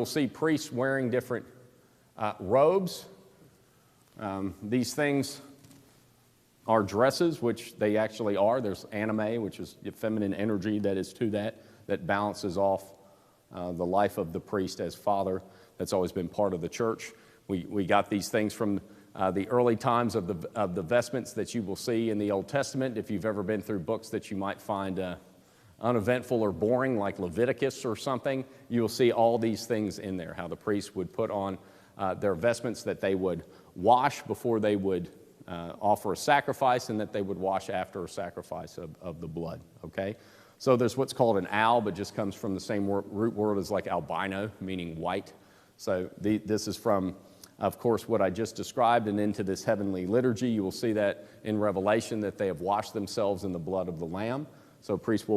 will see priests wearing different robes. These things are dresses, which they actually are. There's anime, which is the feminine energy that is to that balances off the life of the priest as father. That's always been part of the church. We got these things from the early times of the vestments that you will see in the Old Testament. If you've ever been through books that you might find uneventful or boring, like Leviticus or something, you will see all these things in there, how the priests would put on their vestments that they would wash before they would offer a sacrifice, and that they would wash after a sacrifice of the blood, okay? So there's what's called an alb. It just comes from the same root word as like albino, meaning white. So this is from, of course, what I just described, and into this heavenly liturgy. You will see that in Revelation, that they have washed themselves in the blood of the Lamb. So priests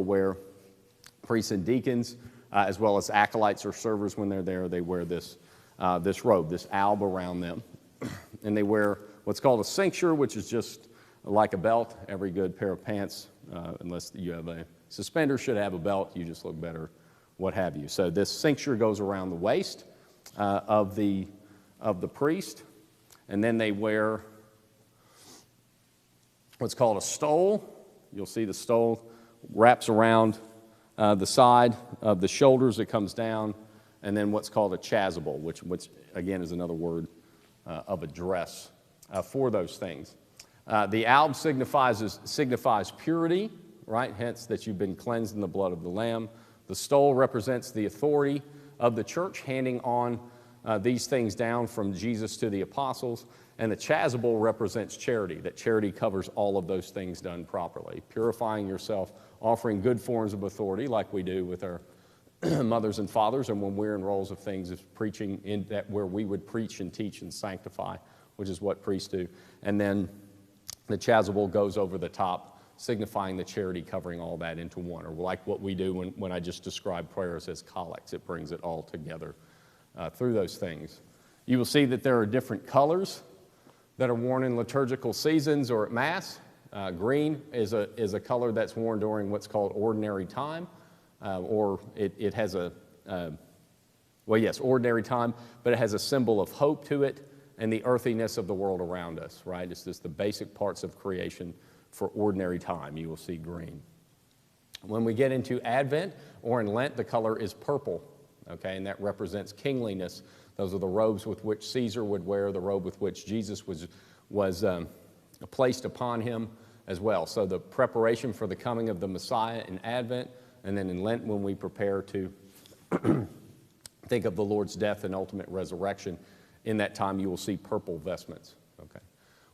and deacons, as well as acolytes or servers, when they're there, they wear this robe, this alb around them. And they wear what's called a cincture, which is just like a belt. Every good pair of pants, unless you have a suspender, should have a belt. You just look better, what have you. So this cincture goes around the waist of the priest. And then they wear what's called a stole. You'll see the stole wraps around the side of the shoulders. It comes down. And then what's called a chasuble, which again is another word of a dress for those things. The alb signifies purity, right? Hence that you've been cleansed in the blood of the Lamb. The stole represents the authority of the church, handing on these things down from Jesus to the apostles. And the chasuble represents charity, that charity covers all of those things done properly. Purifying yourself, offering good forms of authority like we do with our mothers and fathers, and when we're in roles of things of preaching in that, where we would preach and teach and sanctify, which is what priests do. And then the chasuble goes over the top, signifying the charity, covering all that into one, or like what we do when I just described prayers as collects. It brings it all together through those things. You will see that there are different colors that are worn in liturgical seasons or at Mass. Green is a color that's worn during what's called ordinary time. Or it has ordinary time, but it has a symbol of hope to it and the earthiness of the world around us, right? It's just the basic parts of creation for ordinary time. You will see green. When we get into Advent or in Lent, the color is purple, okay? And that represents kingliness. Those are the robes with which Caesar would wear, the robe with which Jesus was placed upon him as well. So the preparation for the coming of the Messiah in Advent. And then in Lent, when we prepare to think of the Lord's death and ultimate resurrection, in that time you will see purple vestments. Okay.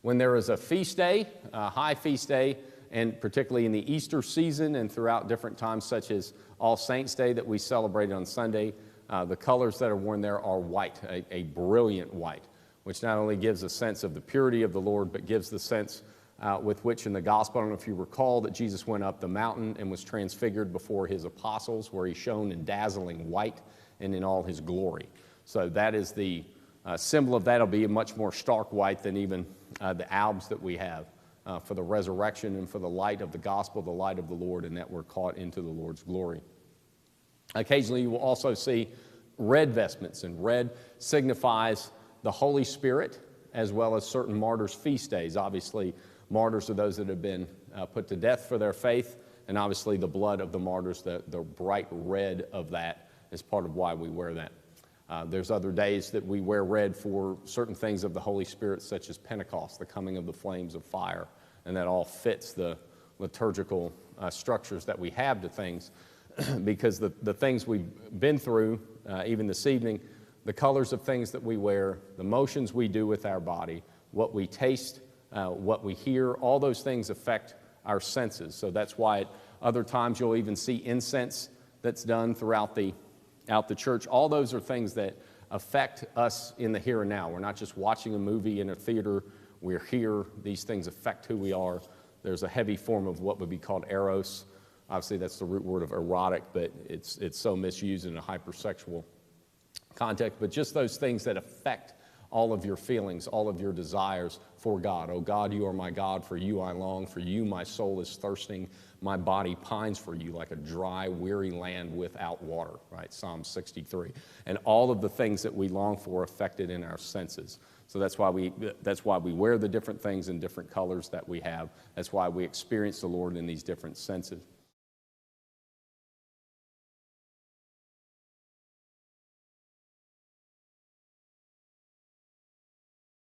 When there is a feast day, a high feast day, and particularly in the Easter season and throughout different times, such as All Saints' Day that we celebrate on Sunday, the colors that are worn there are white, a brilliant white, which not only gives a sense of the purity of the Lord, but gives the sense with which in the gospel, I don't know if you recall, that Jesus went up the mountain and was transfigured before his apostles, where he shone in dazzling white and in all his glory. So that is the symbol of that. It'll be a much more stark white than even the albs that we have for the resurrection and for the light of the gospel, the light of the Lord, and that we're caught into the Lord's glory. Occasionally you will also see red vestments, and red signifies the Holy Spirit as well as certain martyrs' feast days. Obviously, martyrs are those that have been put to death for their faith, and obviously the blood of the martyrs, the bright red of that, is part of why we wear that. There's other days that we wear red for certain things of the Holy Spirit, such as Pentecost, the coming of the flames of fire, and that all fits the liturgical structures that we have to things, because the things we've been through, even this evening, the colors of things that we wear, the motions we do with our body, what we taste, what we hear, all those things affect our senses. So that's why at other times you'll even see incense that's done throughout the church. All those are things that affect us in the here and now. We're not just watching a movie in a theater. We're here. These things affect who we are. There's a heavy form of what would be called eros. Obviously, that's the root word of erotic, but it's so misused in a hypersexual context. But just those things that affect all of your feelings, all of your desires for God. Oh God, you are my God, for you I long, for you my soul is thirsting, my body pines for you like a dry, weary land without water, right? Psalm 63. And all of the things that we long for affected in our senses. So that's why we wear the different things in different colors that we have. That's why we experience the Lord in these different senses.